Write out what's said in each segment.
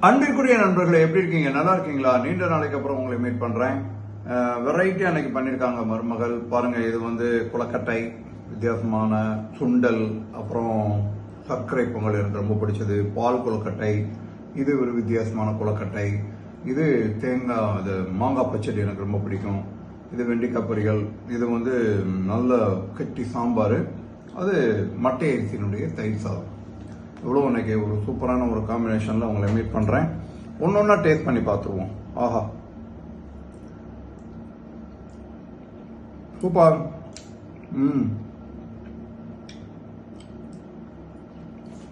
அன்பிற்குரிய நண்பர்களே, எப்படி இருக்கீங்க? நல்லா இருக்கீங்களா? நீண்ட நாளைக்கு அப்புறம் உங்களை மீட் பண்றேன். வெரைட்டி அன்னைக்கு பண்ணிருக்காங்க மருமகள். பாருங்க, இது வந்து குளக்கட்டை, வித்தியாசமான சுண்டல், அப்புறம் சர்க்கரை பொங்கல் எனக்கு ரொம்ப பிடிச்சது. பால் குளக்கட்டை, இது ஒரு வித்தியாசமான குளக்கட்டை. இது தேங்காய், இது மாங்காய் பச்சடி எனக்கு ரொம்ப பிடிக்கும். இது வெண்டிக்காய் பொரியல், இது வந்து நல்ல கட்டி சாம்பார், அது மட்டை அரிசியினுடைய தயிர் சாதம். இவ்வளோ இன்னைக்கு ஒரு சூப்பரான ஒரு காம்பினேஷனில் உங்களை மீட் பண்ணுறேன். ஒன்று ஒன்றா டேஸ்ட் பண்ணி பார்த்துருவோம். ஆஹா, சூப்பர்.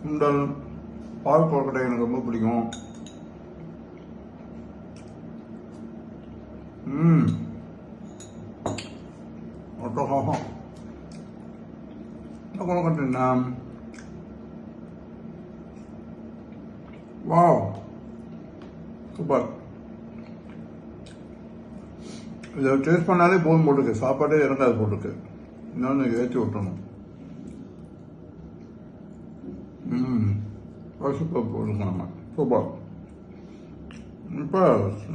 சுண்டல், பால் கொழுக்கட்டை எனக்கு ரொம்ப பிடிக்கும். அட்டகாசம். என்ன கொழுக்கட்டைன்னா, வாவ், சூப்பர். இதை டேஸ்ட் பண்ணாலே போதும் போட்டிருக்கு, சாப்பாடே இறங்காது போட்டிருக்கு. இன்னொன்று ஏற்றி விட்டணும். சூப்பர் போட்டுருக்கோம் நம்ம. சூப்பர். இப்போ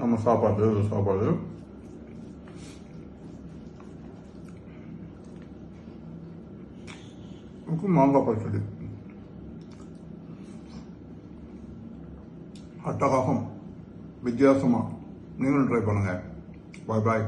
நம்ம சாப்பாடு மாங்காய் பச்சடி அட்டகாசம், வித்தியாசமா. நீங்களும் ட்ரை பண்ணுங்க. பாய் பாய்.